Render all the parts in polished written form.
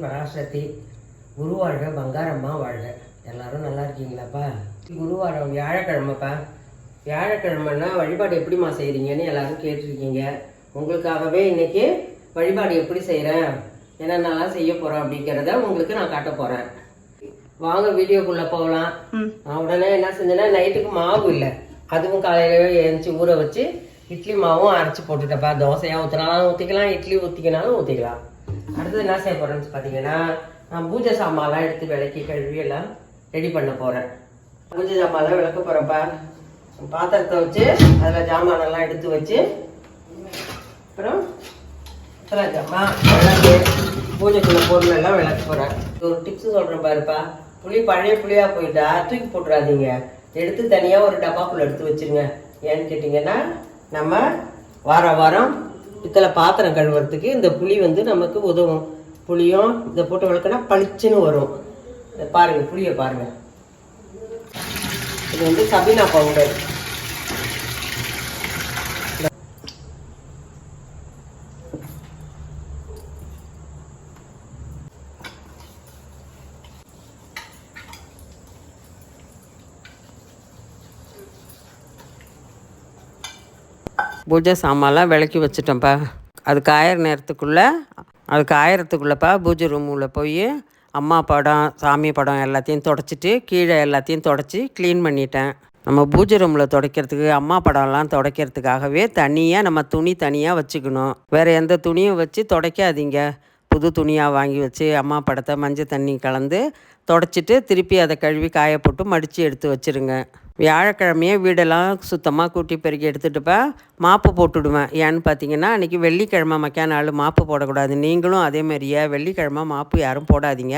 பராசக்தி குரு வாழ்க, பங்காரம்மா வாழ்க. எல்லாரும் நல்லா இருக்கீங்களாப்பா? குருவாரம் வியாழக்கிழமைப்பா. வியாழக்கிழமைன்னா வழிபாடு எப்படிம்மா செய்கிறீங்கன்னு எல்லாரும் கேட்டிருக்கீங்க. உங்களுக்காகவே இன்னைக்கு வழிபாடு எப்படி செய்கிறேன், என்னென்னலாம் செய்ய போகிறேன் அப்படிங்கிறத உங்களுக்கு நான் காட்ட போகிறேன். வாங்க வீடியோக்குள்ளே போகலாம். நான் உடனே என்ன செஞ்சேன்னா, நைட்டுக்கு மாவு இல்லை, அதுவும் காலையிலவே எழுந்துச்சி ஊற வச்சு இட்லி மாவும் அரைச்சி போட்டுட்டப்பா. தோசையாக ஊற்றினாலும் ஊற்றிக்கலாம், இட்லி ஊற்றிக்கினாலும் ஊற்றிக்கலாம். அடுத்தது என்ன செய்ய போகிறேன்னு பார்த்தீங்கன்னா, நான் பூஜை சாமான்லாம் எடுத்து விளக்கி கழுவி எல்லாம் ரெடி பண்ண போகிறேன். பூஜை சாமான்லாம் விளக்க போகிறேன்ப்பா. பாத்திரத்தை வச்சு அதில் ஜாமானெல்லாம் எடுத்து வச்சு அப்புறம் விளக்கு பூஜைக்குள்ள பொருள் எல்லாம் விளக்க போகிறேன். ஒரு டிப்ஸ் சொல்கிறேன் பாருப்பா. புளி பழைய புளியாக போயிட்டா தூக்கி போட்டுறாதீங்க, எடுத்து தனியாக ஒரு டப்பாக்குள்ளே எடுத்து வச்சுருங்க. ஏன்னு கேட்டிங்கன்னா, நம்ம வாரம் பித்தளை பாத்திரம் கழுவுறதுக்கு இந்த புளி நமக்கு உதவும். புளியும் இதை போட்டு விளக்குனா பளிச்சுன்னு வரும். பாருங்க, புளியை பாருங்க. இது சபீனா பவுடர். பூஜை சாமான்லாம் விளக்கி வச்சுட்டேன்ப்பா. அது காயறதுக்குள்ளேப்பா பூஜை ரூமில் போய் அம்மா படம், சாமி படம் எல்லாத்தையும் துடைச்சிட்டு கீழே எல்லாத்தையும் துடைச்சி க்ளீன் பண்ணிட்டேன். நம்ம பூஜை ரூமில் துடைக்கிறதுக்கு, அம்மா படம்லாம் துடைக்கிறதுக்காகவே தனியாக நம்ம துணி தனியாக வச்சுக்கணும். வேறு எந்த துணியும் வச்சு துடைக்காதீங்க. புது துணியாக வாங்கி வச்சு அம்மா படத்தை மஞ்சள் தண்ணி கலந்து துடைச்சிட்டு திருப்பி அதை கழுவி காய போட்டு மடித்து எடுத்து வச்சுருங்க. வியாழக்கிழமையே வீடெல்லாம் சுத்தமாக கூட்டி பெருக்கி எடுத்துகிட்டுப்பா மாப்பு போட்டுவிடுவேன். ஏன்னு பார்த்தீங்கன்னா, அன்றைக்கி வெள்ளிக்கிழமை மக்கா நாள் மாப்பு போடக்கூடாது. நீங்களும் அதேமாரியே வெள்ளிக்கிழமை மாப்பு யாரும் போடாதீங்க.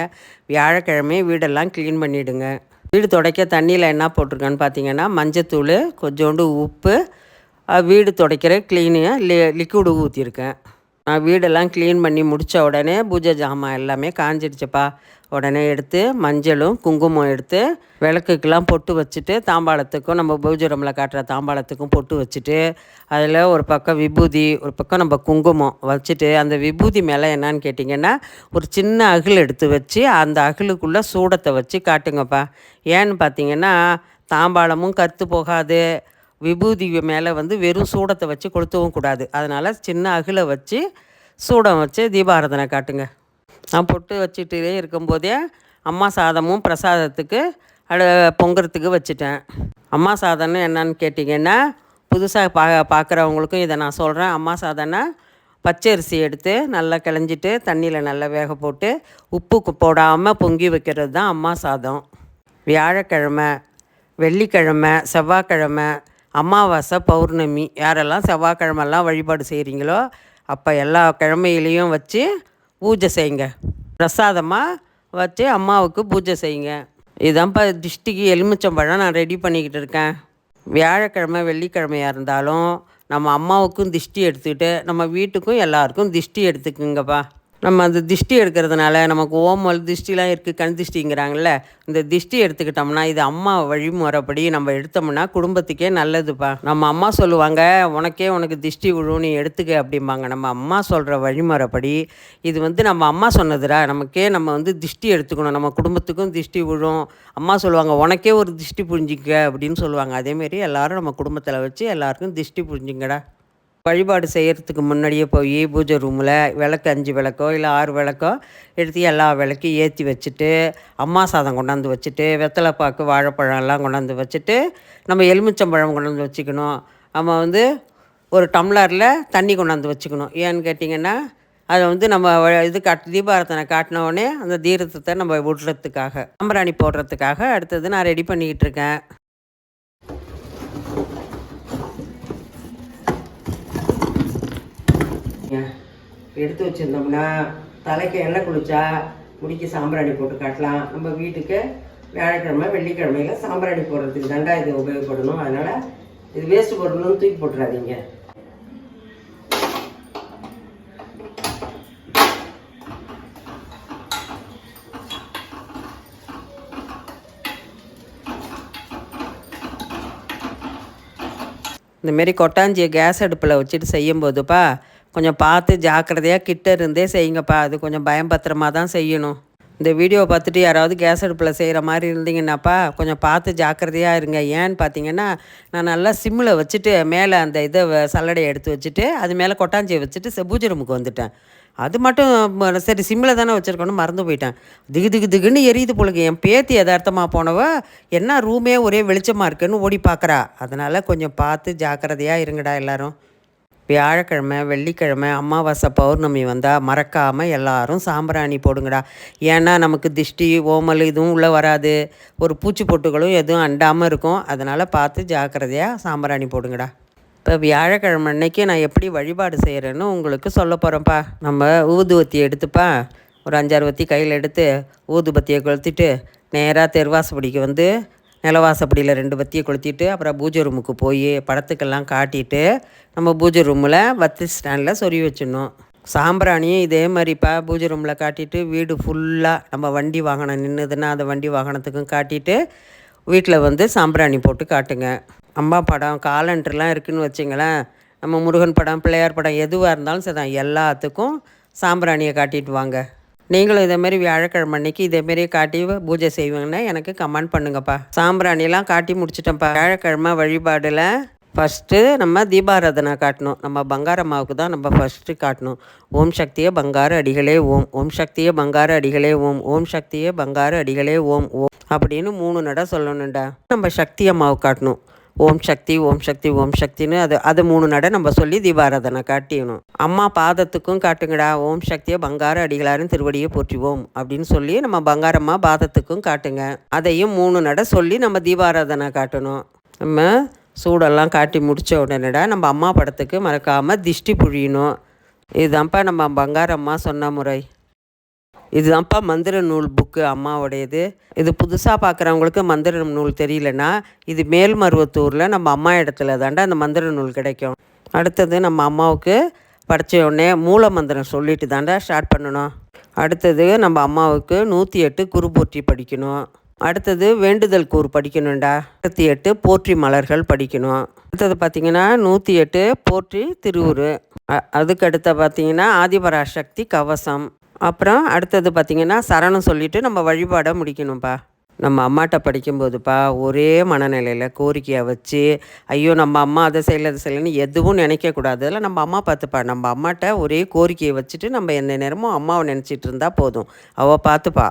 வியாழக்கிழமையே வீடெல்லாம் க்ளீன் பண்ணிவிடுங்க. வீடு துடைக்க தண்ணியில் என்ன போட்டிருக்கேன்னு பார்த்தீங்கன்னா, மஞ்சத்தூள், கொஞ்சோண்டு உப்பு, வீடு துடைக்கிற லிக்விடு ஊற்றிருக்கேன். நான் வீடெல்லாம் க்ளீன் பண்ணி முடித்த உடனே பூஜை ஜாமான் எல்லாமே காஞ்சிடுச்சுப்பா. உடனே எடுத்து மஞ்சளும் குங்குமம் எடுத்து விளக்குக்கெலாம் பொட்டு வச்சுட்டு, தாம்பாளத்துக்கும் நம்ம பூஜை ரூமில் காட்டுற தாம்பாளத்துக்கும் பொட்டு வச்சுட்டு, அதில் ஒரு பக்கம் விபூதி, ஒரு பக்கம் நம்ம குங்குமம் வச்சுட்டு, அந்த விபூதி மேலே என்னான்னு கேட்டிங்கன்னா, ஒரு சின்ன அகில் எடுத்து வச்சு அந்த அகிலுக்குள்ளே சூடத்தை வச்சு காட்டுங்கப்பா. ஏன்னு பார்த்தீங்கன்னா, தாம்பாளமும் கற்று போகாது, விபூதி மேலே வெறும் சூடத்தை வச்சு கொளுத்தவும் கூடாது. அதனால் சின்ன அகிலை வச்சு சூடம் வச்சு தீபாராதனை காட்டுங்க. நான் பொட்டு வச்சுட்டே இருக்கும்போதே அம்மா சாதமும் பிரசாதத்துக்கு பொங்குறதுக்கு வச்சுட்டேன். அம்மா சாதம்னு என்னன்னு கேட்டிங்கன்னா, புதுசாக பார்க்குறவங்களுக்கும் இதை நான் சொல்கிறேன். அம்மா சாதம்னா பச்சரிசி எடுத்து நல்லா கிளஞ்சிட்டு தண்ணியில் நல்லா வேக போட்டு உப்பு போடாமல் பொங்கி வைக்கிறது தான் அம்மா சாதம். வியாழக்கிழமை, வெள்ளிக்கிழமை, செவ்வாய்க்கிழமை, அமாவாசை, பௌர்ணமி, யாரெல்லாம் செவ்வாய்க்கிழமெல்லாம் வழிபாடு செய்கிறீங்களோ அப்போ எல்லா கிழமையிலையும் வச்சு பூஜை செய்யுங்க. பிரசாதமாக வச்சு அம்மாவுக்கு பூஜை செய்யுங்க. இதுதான்ப்பா திஷ்டிக்கு எலுமிச்சம்பழம் நான் ரெடி பண்ணிக்கிட்டு இருக்கேன். வியாழக்கிழமை வெள்ளிக்கிழமையாக இருந்தாலும் நம்ம அம்மாவுக்கும் திஷ்டி எடுத்துக்கிட்டு நம்ம வீட்டுக்கும் எல்லாருக்கும் திஷ்டி எடுத்துக்குங்கப்பா. நம்ம அந்த திஷ்டி எடுக்கிறதுனால நமக்கு ஓமல் திஷ்டிலாம் இருக்குது, கண் திஷ்டிங்கிறாங்கல்ல, இந்த திஷ்டி எடுத்துக்கிட்டோம்னா இது அம்மா வழிமுறைப்படி நம்ம எடுத்தோம்னா குடும்பத்துக்கே நல்லதுப்பா. நம்ம அம்மா சொல்லுவாங்க, உனக்கு திஷ்டி விழும், நீ எடுத்துக்க அப்படிம்பாங்க. நம்ம அம்மா சொல்கிற வழிமுறைப்படி இது நம்ம அம்மா சொன்னதுடா, நமக்கே நம்ம திஷ்டி எடுத்துக்கணும், நம்ம குடும்பத்துக்கும் திஷ்டி விழும். அம்மா சொல்லுவாங்க, உனக்கே ஒரு திஷ்டி புரிஞ்சிக்க அப்படின்னு சொல்லுவாங்க. அதேமாரி எல்லோரும் நம்ம குடும்பத்தில் வச்சு எல்லாருக்கும் திஷ்டி புரிஞ்சுங்கடா. வழிபாடு செய்கிறதுக்கு முன்னாடியே போய் பூஜை ரூமில் விளக்கு 5 விளக்கோ இல்லை 6 விளக்கோ எடுத்து எல்லா விளக்கையும் ஏற்றி வச்சுட்டு, அம்மா சாதம் கொண்டாந்து வச்சுட்டு, வெத்தலை பாக்கு வாழைப்பழம் எல்லாம் கொண்டாந்து வச்சுட்டு, நம்ம எலுமிச்சம்பழம் கொண்டாந்து வச்சுக்கணும். நம்ம ஒரு டம்ளரில் தண்ணி கொண்டாந்து வச்சுக்கணும். ஏன்னு கேட்டிங்கன்னா அதை நம்ம இது தீபாரத்தனை காட்டினோடனே அந்த தீரத்தை நம்ம விடுறதுக்காக, சாம்பிராணி போடுறதுக்காக அடுத்தது நான் ரெடி பண்ணிக்கிட்டு இருக்கேன். எடுத்து வச்சுருந்தோம்னா தலைக்கு எண்ணெய் குளிச்சா முடிக்கு சாம்பிராணி போட்டு காட்டலாம். நம்ம வீட்டுக்கு வியாழக்கிழமை வெள்ளிக்கிழமையில் சாம்பிராணி போடுறதுக்கு தாண்டா இது உபயோகப்படணும். அதனால் இது வேஸ்ட்டு போடணும்னு தூக்கி போட்டுறாதீங்க. இந்தமாரி கொட்டாஞ்சியை கேஸ் அடுப்பில் வச்சுட்டு செய்யும்போதுப்பா கொஞ்சம் பார்த்து ஜாக்கிரதையாக கிட்ட இருந்தே செய்யுங்கப்பா. அது கொஞ்சம் பயம்பத்திரமாக தான் செய்யணும். இந்த வீடியோவை பார்த்துட்டு யாராவது கேஸ் அடுப்பில் செய்கிற மாதிரி இருந்தீங்கன்னாப்பா கொஞ்சம் பார்த்து ஜாக்கிரதையாக இருங்க. ஏன்னு பார்த்தீங்கன்னா, நான் நல்லா சிம்மில் வச்சுட்டு மேலே அந்த சல்லடையை எடுத்து வச்சுட்டு அது மேலே கொட்டாஞ்சியை வச்சுட்டு பூஜை ரூமுக்கு வந்துட்டேன். அது மட்டும் சரி சிம்மில் தானே வச்சுருக்கணும், மறந்து போயிட்டேன். திகுன்னு எரியுது போலுக்கு. என் பேத்தி யதார்த்தமாக போனவ என்ன ரூமே ஒரே வெளிச்சமாக இருக்குன்னு ஓடி பார்க்குறா. அதனால் கொஞ்சம் பார்த்து ஜாக்கிரதையாக இருங்கடா எல்லோரும். வியாழக்கிழமை வெள்ளிக்கிழமை அமாவாசை பௌர்ணமி வந்தால் மறக்காமல் எல்லோரும் சாம்பிராணி போடுங்கடா. ஏன்னா நமக்கு திஷ்டி ஓமல் இதுவும் உள்ளே வராது, ஒரு பூச்சி பொட்டுகளும் எதுவும் அண்டாமல் இருக்கும். அதனால் பார்த்து ஜாக்கிரதையாக சாம்பிராணி போடுங்கடா. இப்போ வியாழக்கிழமை அன்னைக்கு நான் எப்படி வழிபாடு செய்கிறேன்னு உங்களுக்கு சொல்ல போகிறேன்ப்பா. நம்ம ஊதுபத்தி எடுத்துப்பா, ஒரு 5-6 வத்தி கையில் எடுத்து ஊதுபத்தியை கொளுத்திட்டு நேராக தெருவாசப்படிக்கு நிலவாசப்படியில் 2 வத்தியை கொளுத்திட்டு அப்புறம் பூஜை ரூமுக்கு போய் படத்துக்கெல்லாம் காட்டிட்டு நம்ம பூஜை ரூமில் வத்தி ஸ்டாண்டில் சொருவி வச்சிடணும். சாம்பிராணியும் இதே மாதிரிப்பா பூஜை ரூமில் காட்டிட்டு வீடு ஃபுல்லாக நம்ம வண்டி வாகனம் நின்றுதுன்னா அந்த வண்டி வாகனத்துக்கும் காட்டிட்டு வீட்டில் சாம்பிராணி போட்டு காட்டுங்க. அம்மா படம் காலண்டர்லாம் இருக்குதுன்னு வச்சிங்களேன், நம்ம முருகன் படம் பிள்ளையார் படம் எதுவாக இருந்தாலும் சரி எல்லாத்துக்கும் சாம்பிராணியை காட்டிட்டு வாங்க. நீங்களும் இதேமாரி வியாழக்கிழமை அன்னைக்கு இதேமாரியே காட்டி பூஜை செய்வீங்கன்னா எனக்கு கமெண்ட் பண்ணுங்கப்பா. சாம்பிராணிலாம் காட்டி முடிச்சிட்டேன்ப்பா. வியாழக்கிழமை வழிபாடில் ஃபஸ்ட்டு நம்ம தீபாராதனை காட்டணும். நம்ம பங்காரம்மாவுக்கு தான் நம்ம ஃபஸ்ட்டு காட்டணும். ஓம் சக்தியே பங்கார அடிகளே ஓம், ஓம் சக்தியே பங்கார அடிகளே ஓம், ஓம் சக்தியே பங்கார அடிகளே ஓம் ஓம் அப்படின்னு 3 நட சொல்லணும்டா. நம்ம சக்தி அம்மாவுக்கு காட்டணும். ஓம் சக்தி ஓம் சக்தி ஓம் சக்தின்னு அது 3 நட நம்ம சொல்லி தீபாராதனை காட்டிடணும். அம்மா பாதத்துக்கும் காட்டுங்கடா. ஓம் சக்தியை பங்கார அடிகளாரின் திருவடியை போற்றுவோம் அப்படின்னு சொல்லி நம்ம பங்காரம்மா பாதத்துக்கும் காட்டுங்க. அதையும் 3 நட சொல்லி நம்ம தீபாராதனை காட்டணும். நம்ம சூடெல்லாம் காட்டி முடித்த உடனேடா நம்ம அம்மா படத்துக்கு மறக்காமல் திஷ்டி புழியணும். இதுதான்ப்பா நம்ம பங்காரம்மா சொன்ன முறை. இதுதான்ப்பா மந்திர நூல் புக்கு அம்மாவுடையது. இது புதுசாக பார்க்குறவங்களுக்கு மந்திர நூல் தெரியலன்னா இது மேல்மருவத்தூரில் நம்ம அம்மா இடத்துல தாண்டா அந்த மந்திர நூல் கிடைக்கும். அடுத்தது நம்ம அம்மாவுக்கு படித்த உடனே மூல மந்திரம் சொல்லிட்டு தாண்டா ஸ்டார்ட் பண்ணணும். அடுத்தது நம்ம அம்மாவுக்கு 108 குருபோற்றி படிக்கணும். அடுத்தது வேண்டுதல் கூறு படிக்கணும்டா. 108 போற்றி மலர்கள் படிக்கணும். அடுத்தது பார்த்திங்கன்னா 108 போற்றி திருவுரு. அதுக்கு அடுத்த பார்த்திங்கன்னா ஆதிபராசக்தி கவசம். அப்புறம் அடுத்தது பார்த்திங்கன்னா சரணம் சொல்லிவிட்டு நம்ம வழிபாடை முடிக்கணும்ப்பா. நம்ம அம்மாட்ட படிக்கும்போதுப்பா ஒரே மனநிலையில் கோரிக்கையை வச்சு ஐயோ நம்ம அம்மா அதை செய்யலைன்னு எதுவும் நினைக்கக்கூடாது. அதில் நம்ம அம்மா பார்த்துப்பா. நம்ம அம்மாட்ட ஒரே கோரிக்கையை வச்சுட்டு நம்ம எந்த நேரமும் அம்மாவை நினச்சிட்டு இருந்தால் போதும், அவள் பார்த்துப்பா.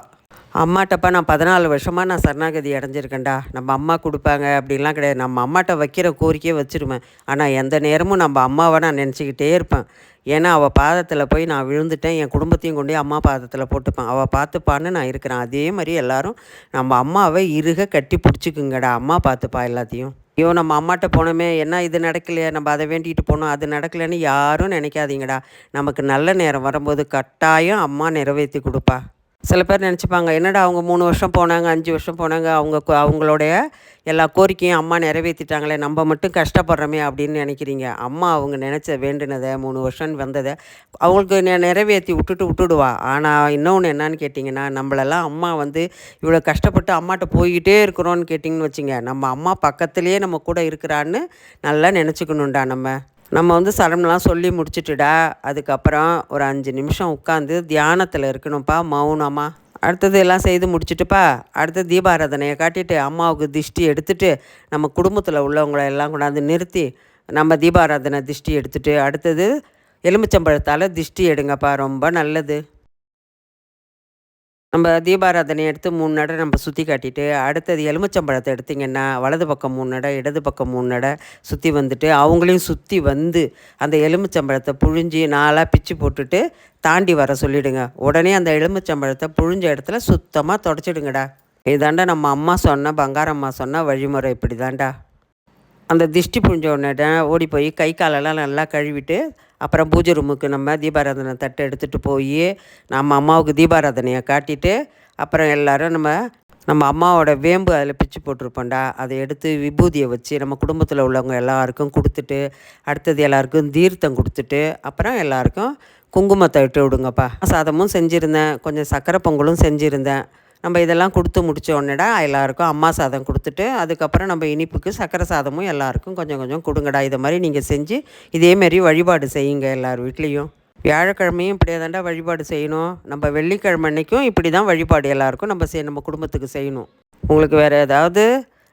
அம்மாட்டப்பா நான் 14 வருஷமாக நான் சரணாகதி அடைஞ்சிருக்கேன்டா. நம்ம அம்மா கொடுப்பாங்க அப்படின்லாம் கிடையாது. நம்ம அம்மாட்ட வைக்கிற கோரிக்கையை வச்சுருவேன். ஆனால் எந்த நேரமும் நம்ம அம்மாவை நான் நினச்சிக்கிட்டே இருப்பேன். ஏன்னா அவள் பாதத்தில் போய் நான் விழுந்துட்டேன், என் குடும்பத்தையும் கொண்டு அம்மா பாதத்தில் போட்டுப்பேன். அவள் பார்த்துப்பான்னு நான் இருக்கிறேன். அதே மாதிரி எல்லோரும் நம்ம அம்மாவை இறுக கட்டி பிடிச்சிக்குங்கடா. அம்மா பார்த்துப்பா எல்லாத்தையும். ஐயோ நம்ம அம்மாட்ட போனோமே, என்ன இது நடக்கலையே, நம்ம அதை வேண்டிகிட்டு போனோம் அது நடக்கலைன்னு யாரும் நினைக்காதீங்கடா. நமக்கு நல்ல நேரம் வரும்போது கட்டாயம் அம்மா நிறைவேற்றி கொடுப்பா. சில பேர் நினச்சிப்பாங்க, என்னடா அவங்க 3 வருஷம் போனாங்க, 5 வருஷம் போனாங்க, அவங்களுடைய எல்லா கோரிக்கையும் அம்மா நிறைவேற்றிட்டாங்களே, நம்ம மட்டும் கஷ்டப்படுறோமே அப்படின்னு நினைக்கிறீங்க. அம்மா அவங்க நினச்ச வேண்டுனதை 3 வருஷம் வந்ததை அவங்களுக்கு நிறைவேற்றி விட்டுடுவா. ஆனால் இன்னொன்று என்னன்னு கேட்டிங்கன்னா, நம்மளெல்லாம் அம்மா வந்து இவ்வளோ கஷ்டப்பட்டு அம்மாட்ட போய்கிட்டே இருக்கிறோன்னு கேட்டிங்கன்னு வச்சுங்க, நம்ம அம்மா பக்கத்துலேயே நம்ம கூட இருக்கிறான்னு நல்லா நினச்சிக்கணும்டா நம்ம. நம்ம வந்து சரம்லாம் சொல்லி முடிச்சுட்டுடா, அதுக்கப்புறம் ஒரு 5 நிமிஷம் உட்காந்து தியானத்தில் இருக்கணும்ப்பா, மௌனமாக. அடுத்தது எல்லாம் செய்து முடிச்சுட்டுப்பா, அடுத்து தீபாராதனையை காட்டிட்டு அம்மாவுக்கு திஷ்டி எடுத்துட்டு, நம்ம குடும்பத்தில் உள்ளவங்கள எல்லாம் கொண்டாந்து நிறுத்தி நம்ம தீபாராதனை திஷ்டி எடுத்துட்டு, அடுத்தது எலுமிச்சம்பழத்தால் திஷ்டி எடுங்கப்பா, ரொம்ப நல்லது. நம்ம தீபாராதனை எடுத்து 3 நடை நம்ம சுற்றி காட்டிட்டு, அடுத்தது எலுமிச்சம்பழத்தை எடுத்திங்கன்னா வலது பக்கம் 3 நடை, இடது பக்கம் 3 நடை சுற்றி வந்துட்டு, அவங்களையும் சுற்றி வந்து அந்த எலுமிச்சம்பழத்தை புழிஞ்சி 4ஆக பிச்சு போட்டுட்டு தாண்டி வர சொல்லிவிடுங்க. உடனே அந்த எலுமிச்சம்பழத்தை புழிஞ்ச இடத்துல சுத்தமாக தொடச்சிடுங்கடா. இதாண்டா நம்ம அம்மா சொன்ன, பங்காரம்மா சொன்ன வழிமுறை இப்படி தாண்டா. அந்த திஷ்டி புழிஞ்ச உடனே ஓடி போய் கை காலெல்லாம் நல்லா கழுவிட்டு, அப்புறம் பூஜை ரூமுக்கு நம்ம தீபாராதனை தட்டை எடுத்துகிட்டு போய் நம்ம அம்மாவுக்கு தீபாராதனையை காட்டிட்டு, அப்புறம் எல்லோரும் நம்ம அம்மாவோட வேம்பு அதில் பிச்சு போட்டிருப்போம்டா, அதை எடுத்து விபூதியை வச்சு நம்ம குடும்பத்தில் உள்ளவங்க எல்லாருக்கும் கொடுத்துட்டு, அடுத்தது எல்லாருக்கும் தீர்த்தம் கொடுத்துட்டு, அப்புறம் எல்லாருக்கும் குங்குமத்தை இட்டு விடுங்கப்பா. சாதமும் செஞ்சுருந்தேன், கொஞ்சம் சர்க்கரை பொங்கலும் செஞ்சுருந்தேன். நம்ம இதெல்லாம் கொடுத்து முடித்த உடனேடா எல்லாருக்கும் அம்மா சாதம் கொடுத்துட்டு, அதுக்கப்புறம் நம்ம இனிப்புக்கு சர்க்கரை சாதமும் எல்லாருக்கும் கொஞ்சம் கொஞ்சம் கொடுங்கடா. இதை மாதிரி நீங்கள் செஞ்சு இதேமாரி வழிபாடு செய்யுங்க எல்லார் வீட்லேயும். வியாழக்கிழமையும் இப்படியே தாண்டா வழிபாடு செய்யணும். நம்ம வெள்ளிக்கிழமை அன்றைக்கும் இப்படி தான் வழிபாடு எல்லாருக்கும் நம்ம குடும்பத்துக்கு செய்யணும். உங்களுக்கு வேறு ஏதாவது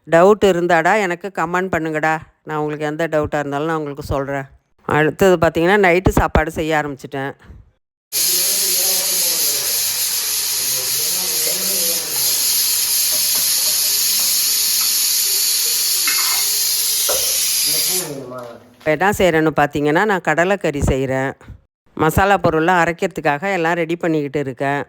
டவுட் இருந்தாடா எனக்கு கமெண்ட் பண்ணுங்கடா. நான் உங்களுக்கு எந்த டவுட்டாக இருந்தாலும் நான் உங்களுக்கு சொல்கிறேன். அடுத்தது பார்த்திங்கன்னா நைட்டு சாப்பாடு செய்ய ஆரம்பிச்சிட்டேன். இப்போ என்ன செய்கிறேன்னு பார்த்தீங்கன்னா, நான் கடலைக்கறி செய்கிறேன். மசாலா பொருள்லாம் அரைக்கிறதுக்காக எல்லாம் ரெடி பண்ணிக்கிட்டு இருக்கேன்.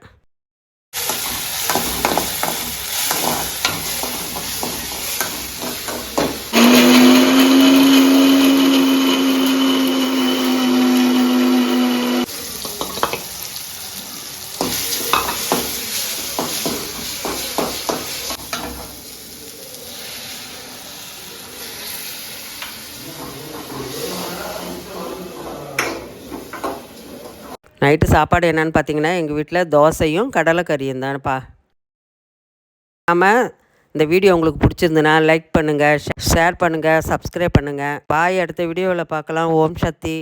நைட்டு சாப்பாடு என்னன்னு பார்த்தீங்கன்னா, எங்கள் வீட்டில் தோசையும் கடலைக்கறியும் தான்ப்பா. ஆமாம், இந்த வீடியோ உங்களுக்கு பிடிச்சிருந்துன்னா லைக் பண்ணுங்கள், ஷேர் பண்ணுங்கள், சப்ஸ்கிரைப் பண்ணுங்கள். பாய், அடுத்த வீடியோவில் பார்க்கலாம். ஓம் சக்தி.